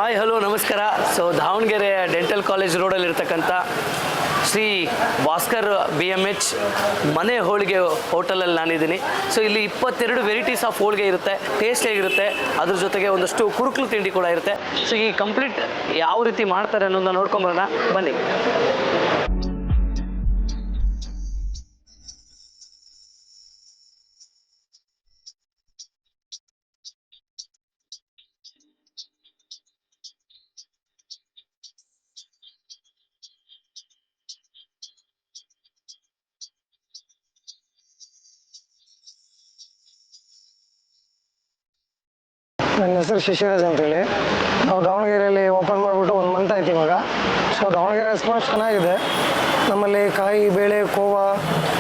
Hi hello ನಮಸ್ಕಾರ. So Davanagere dental college ರೋಡಲ್ಲಿರ್ತಕ್ಕಂಥ Shri Bhaskar BMH ಮನೆ ಹೋಳಿಗೆ ಹೋಟೆಲಲ್ಲಿ ನಾನಿದ್ದೀನಿ. ಸೊ ಇಲ್ಲಿ 22 ವೆರೈಟೀಸ್ ಆಫ್ ಹೋಳಿಗೆ ಇರುತ್ತೆ, ಟೇಸ್ಟ್ ಆಗಿರುತ್ತೆ, ಅದ್ರ ಜೊತೆಗೆ ಒಂದಷ್ಟು ಕುರುಕಲು ತಿಂಡಿ ಕೂಡ ಇರುತ್ತೆ. ಸೊ ಈ ಕಂಪ್ಲೀಟ್ ಯಾವ ರೀತಿ ಮಾಡ್ತಾರೆ ಅನ್ನೋದನ್ನ ನೋಡ್ಕೊಂಬರೋಣ ಬನ್ನಿ. ನನ್ನ ಹೆಸರು ಶಿಶಿರಾಜ್ ಅಂತೇಳಿ. ನಾವು ದಾವಣಗೆರೆಯಲ್ಲಿ ಓಪನ್ ಮಾಡಿಬಿಟ್ಟು 1 ಮಂತ್ ಆಯ್ತು ಇವಾಗ. ಸೊ ದಾವಣಗೆರೆ ರೆಸ್ಪಾನ್ಸ್ ಚೆನ್ನಾಗಿದೆ. ನಮ್ಮಲ್ಲಿ ಕಾಯಿ, ಬೇಳೆ, ಕೋವಾ,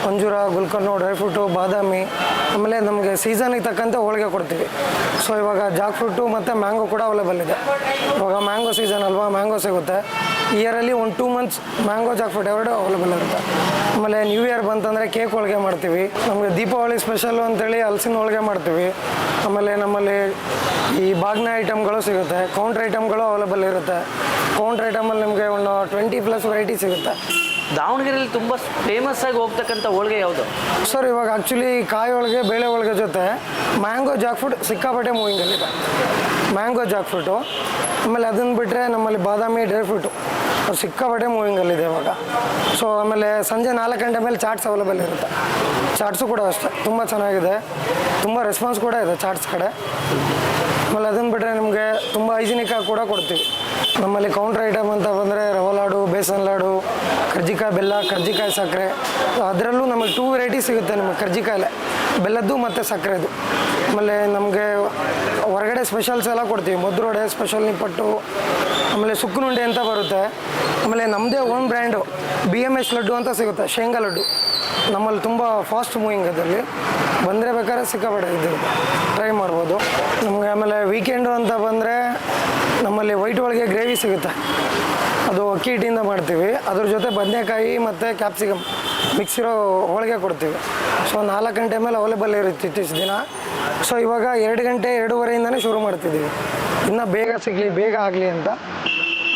ಅಂಜೂರ, ಗುಲ್ಕನ್ನು, ಡ್ರೈ ಫ್ರೂಟು, ಬಾದಾಮಿ, ಆಮೇಲೆ ನಮಗೆ ಸೀಸನಿಗೆ ತಕ್ಕಂತೆ ಹೋಳಿಗೆ ಕೊಡ್ತೀವಿ. ಸೊ ಇವಾಗ ಜಾಕ್ ಫ್ರೂಟು ಮತ್ತು ಮ್ಯಾಂಗೋ ಕೂಡ ಅವೈಲೇಬಲ್ ಇದೆ. ಇವಾಗ ಮ್ಯಾಂಗೋ ಸೀಸನ್ ಅಲ್ವಾ, ಮ್ಯಾಂಗೋ ಸಿಗುತ್ತೆ. ಇಯರಲ್ಲಿ 1-2 ಮಂತ್ಸ್ ಮ್ಯಾಂಗೋ ಜಾಕ್ ಫ್ರೂಟ್ ಎರಡು ಅವೈಲೇಬಲ್ ಇರುತ್ತೆ. ಆಮೇಲೆ ನ್ಯೂ ಇಯರ್ ಬಂತಂದರೆ ಕೇಕ್ ಹೋಳಿಗೆ ಮಾಡ್ತೀವಿ. ನಮಗೆ ದೀಪಾವಳಿ ಸ್ಪೆಷಲ್ಲು ಅಂತೇಳಿ ಹಲಸಿನ ಹೋಳಿಗೆ ಮಾಡ್ತೀವಿ. ಆಮೇಲೆ ನಮ್ಮಲ್ಲಿ ಈ ಬಾಗ್ನ ಐಟಮ್ಗಳು ಸಿಗುತ್ತೆ, ಕೌಂಟ್ರ್ ಐಟಮ್ಗಳು ಅವೈಲೇಬಲ್ ಇರುತ್ತೆ. ಕೌಂಟ್ರ್ ಐಟಮಲ್ಲಿ ನಿಮಗೆ ಒಂದು 20+ ವೆರೈಟಿ ಸಿಗುತ್ತೆ. ದಾವಣಗೆರೆಯಲ್ಲಿ ತುಂಬ ಫೇಮಸ್ ಆಗಿ ಹೋಗ್ತಕ್ಕಂಥ ಹೋಳಿಗೆ ಯಾವುದು ಸರ್? ಇವಾಗ ಆ್ಯಕ್ಚುಲಿ ಕಾಯಿ ಹೋಳಿಗೆ, ಬೇಳೆ ಹೋಳಿಗೆ ಜೊತೆ ಮ್ಯಾಂಗೋ ಜಾಕ್ ಫ್ರೂಟ್ ಸಿಕ್ಕಾಪಟ್ಟೆ ಮೂವಿಂಗಲ್ಲಿದೆ. ಮ್ಯಾಂಗೋ ಜಾಕ್ ಫ್ರೂಟು, ಆಮೇಲೆ ಅದನ್ನು ಬಿಟ್ಟರೆ ನಮ್ಮಲ್ಲಿ ಬಾದಾಮಿ, ಡ್ರೈ ಫ್ರೂಟು ಅದು ಸಿಕ್ಕಾಪಟ್ಟೆ ಮೂವಿಂಗಲ್ಲಿದೆ ಇವಾಗ. ಸೊ ಆಮೇಲೆ ಸಂಜೆ 4 ಗಂಟೆ ಮೇಲೆ ಚಾಟ್ಸ್ ಅವೈಲೇಬಲ್ ಇರುತ್ತೆ. ಚಾಟ್ಸು ಕೂಡ ಅಷ್ಟೇ ತುಂಬ ಚೆನ್ನಾಗಿದೆ, ತುಂಬ ರೆಸ್ಪಾನ್ಸ್ ಕೂಡ ಇದೆ ಚಾಟ್ಸ್ ಕಡೆ. ಆಮೇಲೆ ಅದನ್ನು ಬಿಟ್ಟರೆ ನಿಮಗೆ ತುಂಬ ಹೈಜಿನಿಕಾಗಿ ಕೂಡ ಕೊಡ್ತೀವಿ. ನಮ್ಮಲ್ಲಿ ಕೌಂಟ್ರ್ ಐಟಮ್ ಅಂತ ಬಂದರೆ ರವೆ ಲಾಡು, ಬೇಸನ್ ಲಾಡು, ಕರ್ಜಿಕಾಯಿ ಬೆಲ್ಲ, ಕರ್ಜಿಕಾಯಿ ಸಕ್ಕರೆ. ಅದರಲ್ಲೂ ನಮಗೆ 2 ವೆರೈಟಿ ಸಿಗುತ್ತೆ ನಿಮಗೆ. ಕರ್ಜಿಕಾಯಲ್ಲೇ ಬೆಲ್ಲದ್ದು ಮತ್ತು ಸಕ್ಕರೆದು. ಆಮೇಲೆ ನಮಗೆ ಹೊರಗಡೆ ಸ್ಪೆಷಲ್ಸ್ ಎಲ್ಲ ಕೊಡ್ತೀವಿ. ಮೊದ್ರು ವಡೆ, ಸ್ಪೆಷಲ್ ನಿಪ್ಪಟ್ಟು, ಆಮೇಲೆ ಸುಕ್ಕನುಂಡೆ ಅಂತ ಬರುತ್ತೆ. ಆಮೇಲೆ ನಮ್ಮದೇ ಓನ್ ಬ್ರ್ಯಾಂಡು BMH ಲಡ್ಡು ಅಂತ ಸಿಗುತ್ತೆ, ಶೇಂಗಾ ಲಡ್ಡು. ನಮ್ಮಲ್ಲಿ ತುಂಬ ಫಾಸ್ಟ್ ಮೂವಿಂಗ್ ಅದರಲ್ಲಿ. ಬಂದರೆ ಬೇಕಾದ್ರೆ ಸಿಕ್ಕಾಪಟ್ಟೆ ಇದು ಟ್ರೈ ಮಾಡ್ಬೋದು ನಮಗೆ. ಆಮೇಲೆ ವೀಕೆಂಡು ಅಂತ ಬಂದರೆ ನಮ್ಮಲ್ಲಿ ವೈಟ್ ಹೋಳಿಗೆ ಗ್ರೇವಿ ಸಿಗುತ್ತೆ, ಅದು ಅಕ್ಕಿ ಹಿಟ್ಟಿಂದ ಮಾಡ್ತೀವಿ. ಅದ್ರ ಜೊತೆ ಬದನೆಕಾಯಿ ಮತ್ತು ಕ್ಯಾಪ್ಸಿಕಮ್ ಮಿಕ್ಸ್ ಇರೋ ಹೋಳಿಗೆ ಕೊಡ್ತೀವಿ. ಸೊ 4 ಗಂಟೆ ಮೇಲೆ ಅವೈಲೇಬಲ್ ಇರುತ್ತೆ ಇತ್ತೀಚಿನ ದಿನ. ಸೊ ಇವಾಗ 2 ಗಂಟೆ 2:30ಇಂದನೇ ಶುರು ಮಾಡ್ತಿದ್ದೀವಿ. ಇನ್ನೂ ಬೇಗ ಸಿಗಲಿ, ಬೇಗ ಆಗಲಿ ಅಂತ.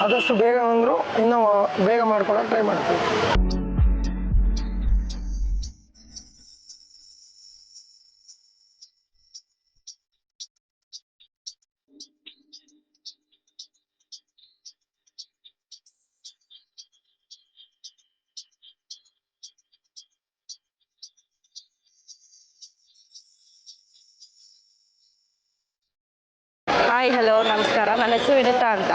ಆದಷ್ಟು ಬೇಗ ಅಂದರೂ ಇನ್ನೂ ಬೇಗ ಮಾಡ್ಕೊಳಕ್ಕೆ ಟ್ರೈ ಮಾಡ್ತೀವಿ. ಹಾಯ್ ಹಲೋ ನಮಸ್ಕಾರ. ನನ್ನ ಹೆಸರು ವಿನಿತಾ ಅಂತ.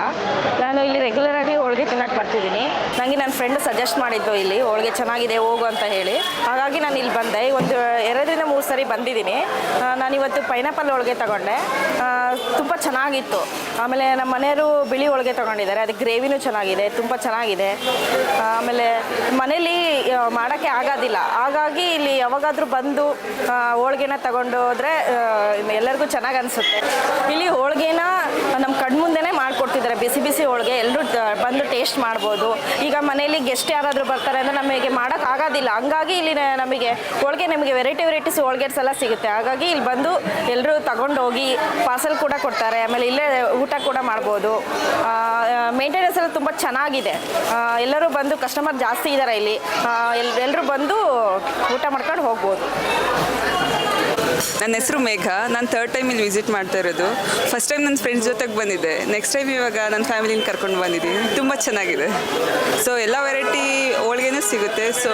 ನಾನು ಇಲ್ಲಿ ರೆಗ್ಯುಲರಾಗಿ ಹೋಳಿಗೆ ತಿನ್ನಕ್ಕೆ ಬರ್ತಿದ್ದೀನಿ. ನನಗೆ ನನ್ನ ಫ್ರೆಂಡ್ ಸಜೆಸ್ಟ್ ಮಾಡಿದ್ದು ಇಲ್ಲಿ ಹೋಳಿಗೆ ಚೆನ್ನಾಗಿದೆ ಹೋಗು ಅಂತ ಹೇಳಿ. ಹಾಗಾಗಿ ನಾನು ಇಲ್ಲಿ ಬಂದೆ. ಒಂದು 2-3 ಸರಿ ಬಂದಿದ್ದೀನಿ. ನಾನಿವತ್ತು ಪೈನಾಪಲ್ ಹೋಳಿಗೆ ತಗೊಂಡೆ, ತುಂಬ ಚೆನ್ನಾಗಿತ್ತು. ಆಮೇಲೆ ನಮ್ಮ ಮನೆಯವರು ಬಿಳಿ ಹೋಳಿಗೆ ತೊಗೊಂಡಿದ್ದಾರೆ, ಅದಕ್ಕೆ ಗ್ರೇವಿನೂ ಚೆನ್ನಾಗಿದೆ, ತುಂಬ ಚೆನ್ನಾಗಿದೆ. ಆಮೇಲೆ ಮನೇಲಿ ಮಾಡೋಕ್ಕೆ ಆಗೋದಿಲ್ಲ, ಹಾಗಾಗಿ ಇಲ್ಲಿ ಯಾವಾಗಾದರೂ ಬಂದು ಹೋಳಿಗೆನ ತಗೊಂಡು ಹೋದರೆ ಎಲ್ಲರಿಗೂ ಚೆನ್ನಾಗಿ ಅನಿಸುತ್ತೆ. ಇಲ್ಲಿ ಹೋಳಿಗೆನ ನಮ್ಮ ಕಣ್ಮುಂದೆನೇ ಮಾಡಿಕೊಡ್ತಿದ್ದಾರೆ, ಬಿಸಿ ಬಿಸಿ ಹೋಳಿಗೆ. ಎಲ್ಲರೂ ಬಂದು ಟೇಸ್ಟ್ ಮಾಡ್ಬೋದು. ಈಗ ಮನೇಲಿ ಗೆಸ್ಟ್ ಯಾರಾದರೂ ಬರ್ತಾರೆ ಅಂದರೆ ನಮಗೆ ಮಾಡೋಕ್ಕೆ ಆಗೋದಿಲ್ಲ, ಹಂಗಾಗಿ ಇಲ್ಲಿ ನಮಗೆ ಹೋಳಿಗೆ ನಮಗೆ ವೆರೈಟೀಸ್ ಹೋಳಿಗೆಸ್ ಎಲ್ಲ ಸಿಗುತ್ತೆ. ಹಾಗಾಗಿ ಇಲ್ಲಿ ಬಂದು ಎಲ್ಲರೂ ತಗೊಂಡೋಗಿ ಪಾರ್ಸಲ್ ಕೂಡ ಕೊಡ್ತಾರೆ. ಆಮೇಲೆ ಇಲ್ಲೇ ಊಟ ಕೂಡ ಮಾಡ್ಬೋದು. ಮೇಂಟೆನೆನ್ಸ್ ಎಲ್ಲ ತುಂಬ ಚೆನ್ನಾಗಿದೆ. ಎಲ್ಲರೂ ಬಂದು ಕಸ್ಟಮರ್ ಜಾಸ್ತಿ ಇದ್ದಾರೆ ಇಲ್ಲಿ. ಎಲ್ಲರೂ ಬಂದು ಊಟ ಮಾಡ್ಕೊಂಡು ಹೋಗ್ಬೋದು. ನನ್ನ ಹೆಸರು ಮೇಘ. ನಾನು 3rd ಟೈಮ್ ಇಲ್ಲಿ ವಿಸಿಟ್ ಮಾಡ್ತಾ ಇರೋದು. ಫಸ್ಟ್ ಟೈಮ್ ನನ್ನ ಫ್ರೆಂಡ್ಸ್ ಜೊತೆಗೆ ಬಂದಿದ್ದೆ, ನೆಕ್ಸ್ಟ್ ಟೈಮ್ ಇವಾಗ ನನ್ನ ಫ್ಯಾಮಿಲಿನ ಕರ್ಕೊಂಡು ಬಂದಿದ್ದೀನಿ. ತುಂಬ ಚೆನ್ನಾಗಿದೆ. ಸೊ ಎಲ್ಲ ವೆರೈಟಿ ಹೋಳಿಗೆನೂ ಸಿಗುತ್ತೆ. ಸೊ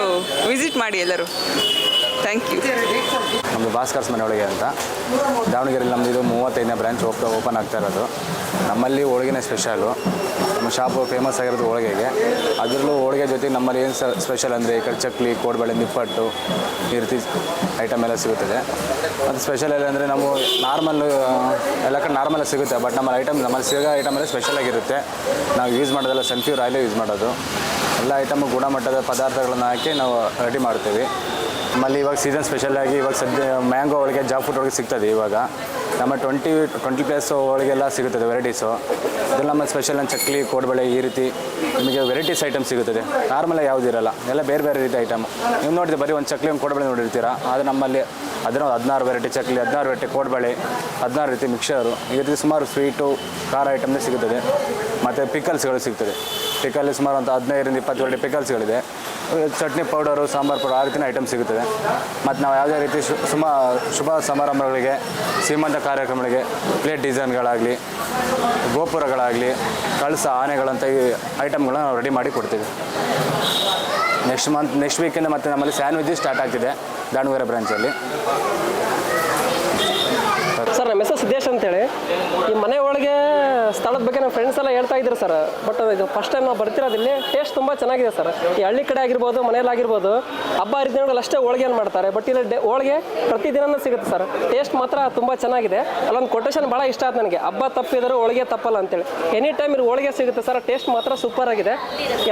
ವಿಸಿಟ್ ಮಾಡಿ ಎಲ್ಲರೂ. Thank you. ನಮ್ಮದು ಭಾಸ್ಕರ್ಸ್ ಮನೆ ಹೋಳಿಗೆ ಅಂತ ದಾವಣಗೆರೆಯಲ್ಲಿ ನಮ್ಮದು ಇದು 35ನೇ ಬ್ರಾಂಚ್ ಓಪನ್ ಆಗ್ತಾ ಇರೋದು. ನಮ್ಮಲ್ಲಿ ಹೋಳಿಗೆನೇ ಸ್ಪೆಷಲು. ನಮ್ಮ ಶಾಪು ಫೇಮಸ್ ಆಗಿರೋದು ಹೋಳಿಗೆಗೆ. ಅದರಲ್ಲೂ ಹೋಳಿಗೆ ಜೊತೆಗೆ ನಮ್ಮಲ್ಲಿ ಏನು ಸ್ಪೆಷಲ್ ಅಂದರೆ ಈ ಕಡೆ ಚಕ್ಲಿ, ಕೋಡ್ಬಳೆ, ನಿಪ್ಪಟ್ಟು ಈ ರೀತಿ ಐಟಮ್ ಎಲ್ಲ ಸಿಗುತ್ತದೆ. ಮತ್ತು ಸ್ಪೆಷಲ್ ಎಲ್ಲ ಅಂದರೆ ನಾವು ಎಲ್ಲ ಕಡೆ ನಾರ್ಮಲ್ ಸಿಗುತ್ತೆ, ಬಟ್ ನಮ್ಮಲ್ಲಿ ಸಿಗೋ ಐಟಮ್ ಎಲ್ಲ ಸ್ಪೆಷಲಾಗಿರುತ್ತೆ. ನಾವು ಯೂಸ್ ಮಾಡೋದೆಲ್ಲ ಸನ್ಫ್ಯೂರ್ ಆಯಿಲೇ ಯೂಸ್ ಮಾಡೋದು. ಎಲ್ಲ ಐಟಮು ಗುಣಮಟ್ಟದ ಪದಾರ್ಥಗಳನ್ನು ಹಾಕಿ ನಾವು ರೆಡಿ ಮಾಡ್ತೀವಿ. ನಮ್ಮಲ್ಲಿ ಇವಾಗ ಸೀಸನ್ ಸ್ಪೆಷಲಾಗಿ ಇವಾಗ ಸದ್ಯ ಮ್ಯಾಂಗೋ ಹೋಳಿಗೆ, ಜಾಕ್ ಫ್ರೂಟ್ ಹೋಳಿಗೆ ಸಿಗ್ತದೆ ಇವಾಗ. ನಮ್ಮ 20 ಪ್ಲಸ್ ಹೋಳಿಗೆಲ್ಲ ಸಿಗುತ್ತದೆ ವೆರೈಟೀಸು. ಇದರಲ್ಲಿ ನಮ್ಮ ಸ್ಪೆಷಲ್ ಚಕ್ಲಿ, ಕೋಡ್ಬಳೆ ಈ ರೀತಿ ನಿಮಗೆ ವೆರೈಟೀಸ್ ಐಟಮ್ ಸಿಗುತ್ತದೆ. ನಾರ್ಮಲಾಗಿ ಯಾವುದಿರಲ್ಲ, ಎಲ್ಲ ಬೇರೆ ಬೇರೆ ರೀತಿ ಐಟಮ್. ನೀವು ನೋಡಿದ್ರೆ ಬರೀ ಒಂದು ಚಕ್ಲಿ ಒಂದು ಕೋಡ್ಬಳೆ ನೋಡಿರ್ತೀರಾ, ಆದರೆ ನಮ್ಮಲ್ಲಿ ಅದರ 16 ವೆರೈಟಿ ಚಕ್ಲಿ, 16 ವೆರೈಟಿ ಕೋಡ್ಬಳೆ, 16 ರೀತಿ ಮಿಕ್ಸರು, ಈ ರೀತಿ ಸುಮಾರು ಸ್ವೀಟು ಖಾರ ಐಟಮ್ನೇ ಸಿಗುತ್ತದೆ. ಮತ್ತು ಪಿಕಲ್ಸ್ಗಳು ಸಿಗ್ತದೆ. ಪಿಕಲ್ ಸುಮಾರು ಅಂತ 15ರಿಂದ 20 ವೆರೈಟಿ ಪಿಕಲ್ಸ್ಗಳಿದೆ. ಚಟ್ನಿ ಪೌಡರು, ಸಾಂಬಾರು ಪೌಡರ್ ಆ ರೀತಿಯ ಐಟಮ್ ಸಿಗುತ್ತದೆ. ಮತ್ತು ನಾವು ಯಾವುದೇ ರೀತಿ ಶುಭ ಸಮಾರಂಭಗಳಿಗೆ, ಶ್ರೀಮಂತ ಕಾರ್ಯಕ್ರಮಗಳಿಗೆ ಪ್ಲೇಟ್ ಡಿಸೈನ್ಗಳಾಗಲಿ, ಗೋಪುರಗಳಾಗಲಿ, ಕಳಸ, ಆನೆಗಳಂಥ ಈ ಐಟಮ್ಗಳನ್ನ ನಾವು ರೆಡಿ ಮಾಡಿ ಕೊಡ್ತೀವಿ. ನೆಕ್ಸ್ಟ್ ವೀಕಿಂದ ಮತ್ತು ನಮ್ಮಲ್ಲಿ ಸ್ಯಾಂಡ್ವಿಚ್ ಸ್ಟಾರ್ಟ್ ಆಗ್ತಿದೆ ದಾವಣಗೆರೆ ಬ್ರಾಂಚಲ್ಲಿ. ಸರ್, ನಮ್ಮ ಹೆಸರು ಸಿದ್ದೇಶ್ ಅಂತೇಳಿ. ಈ ಮನೆ ಒಳಗೆ ಸ್ಥಳದ ಬಗ್ಗೆ ನಮ್ಮ ಫ್ರೆಂಡ್ಸ್ ಎಲ್ಲ ಹೇಳ್ತಾ ಇದ್ರು ಸರ್. ಬಟ್ ಇದು ಫಸ್ಟ್ ಟೈಮ್ ನಾವು ಬರ್ತಿರೋದಿಲ್ಲಿ. ಟೇಸ್ಟ್ ತುಂಬ ಚೆನ್ನಾಗಿದೆ ಸರ್. ಈ ಹಳ್ಳಿ ಕಡೆ ಆಗಿರ್ಬೋದು, ಮನೆಯಲ್ಲಾಗಿರ್ಬೋದು, ಹಬ್ಬ ಹರಿದಿನಗಳಲ್ಲಿ ಅಷ್ಟೇ ಹೋಳಿಗೆಯನ್ನು ಮಾಡ್ತಾರೆ. ಬಟ್ ಇಲ್ಲಿ ಹೋಳಿಗೆ ಪ್ರತಿದಿನವೂ ಸಿಗುತ್ತೆ ಸರ್. ಟೇಸ್ಟ್ ಮಾತ್ರ ತುಂಬ ಚೆನ್ನಾಗಿದೆ. ಅಲ್ಲೊಂದು ಕೊಟೇಶನ್ ಭಾಳ ಇಷ್ಟ ಆಯ್ತು ನನಗೆ, ಹಬ್ಬ ತಪ್ಪಿದರೂ ಹೋಳಿಗೆ ತಪ್ಪಲ್ಲ ಅಂತೇಳಿ. ಎನಿ ಟೈಮ್ ಇಲ್ಲಿ ಹೋಳಿಗೆ ಸಿಗುತ್ತೆ ಸರ್. ಟೇಸ್ಟ್ ಮಾತ್ರ ಸೂಪರ್ ಆಗಿದೆ.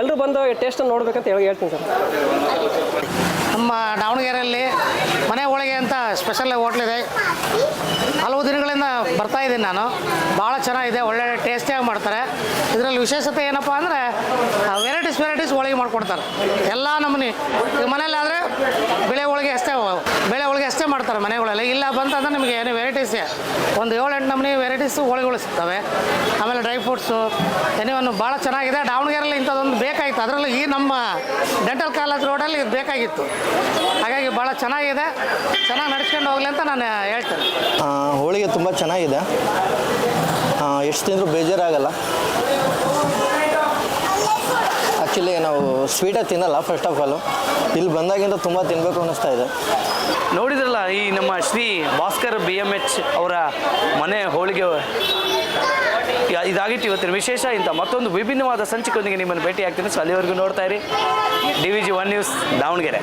ಎಲ್ಲರೂ ಬಂದು ಈ ಟೇಸ್ಟನ್ನು ನೋಡ್ಬೇಕಂತ ಹೇಳ್ತೀನಿ ಸರ್. ನಮ್ಮ ದಾವಣಗೆರೆಯಲ್ಲಿ ಮನೆ ಹೋಳಿಗೆ ಅಂತ ಸ್ಪೆಷಲ್ ಹೋಟ್ಲಿದೆ. ಹಲವು ದಿನಗಳಿಂದ ಬರ್ತಾ ಇದ್ದೀನಿ ನಾನು. ಭಾಳ ಚೆನ್ನಾಗಿದೆ, ಒಳ್ಳೆ ಟೇಸ್ಟಿಯಾಗಿ ಮಾಡ್ತಾರೆ. ಇದರಲ್ಲಿ ವಿಶೇಷತೆ ಏನಪ್ಪ ಅಂದರೆ ವೆರೈಟೀಸ್ ಹೋಳಿಗೆ ಮಾಡಿಕೊಡ್ತಾರೆ. ಎಲ್ಲ ನಮೂನಿ. ಈಗ ಮನೇಲಿ ಆದರೆ ಬೇಳೆ ಹೋಳಿಗೆ ಅಷ್ಟೇ ಮಾಡ್ತಾರೆ ಮನೆಗಳಲ್ಲಿ. ಇಲ್ಲ ಬಂತಂದ್ರೆ ನಿಮಗೆ ಏನು ವೆರೈಟೀಸೇ ಒಂದು 7-8 ನಮೂನಿ ವೆರೈಟೀಸು ಹೋಳಿಗೆಗಳು ಸಿಗ್ತವೆ. ಆಮೇಲೆ ಡ್ರೈ ಫ್ರೂಟ್ಸು ಎನಿವನ್ನು ಭಾಳ ಚೆನ್ನಾಗಿದೆ. ದಾವಣಗೆರೆಯಲ್ಲಿ ಇಂಥದ್ದೊಂದು ಬೇಕಾಗಿತ್ತು. ಅದರಲ್ಲೂ ಈ ನಮ್ಮ ಡೆಂಟಲ್ ಕಾಲೇಜ್ ರೋಡಲ್ಲಿ ಇದು ಬೇಕಾಗಿತ್ತು. ಹಾಗಾಗಿ ಭಾಳ ಚೆನ್ನಾಗಿದೆ. ಚೆನ್ನಾಗಿ ನಡ್ಸ್ಕೊಂಡು ಹೋಗಲಿ ಅಂತ ನಾನು ಹೇಳ್ತೇನೆ. ಹೋಳಿಗೆ ತುಂಬ ಚೆನ್ನಾಗಿದೆ. ಎಷ್ಟು ತಿಂದರೂ ಬೇಜಾರಾಗಲ್ಲ. ಆ್ಯಕ್ಚುಲಿ ನಾವು ಸ್ವೀಟಾಗಿ ತಿನ್ನಲ್ಲ ಫಸ್ಟ್ ಆಫ್ ಆಲು. ಇಲ್ಲಿ ಬಂದಾಗಿಂದ ತುಂಬ ತಿನ್ನಬೇಕು ಅನ್ನಿಸ್ತಾ ಇದೆ. ನೋಡಿದ್ರಲ್ಲ, ಈ ನಮ್ಮ ಶ್ರೀ ಭಾಸ್ಕರ್ BMH ಅವರ ಮನೆ ಹೋಳಿಗೆ ಇದಾಗಿತ್ತು ಇವತ್ತಿನ ವಿಶೇಷ. ಇಂಥ ಮತ್ತೊಂದು ವಿಭಿನ್ನವಾದ ಸಂಚಿಕೆಯೊಂದಿಗೆ ನಿಮ್ಮನ್ನು ಭೇಟಿ ಆಗ್ತೀನಿ. ಸೊ ಅಲ್ಲಿವರೆಗೂ ನೋಡ್ತಾ ಇರಿ DVG 1 ನ್ಯೂಸ್ ದಾವಣಗೆರೆ.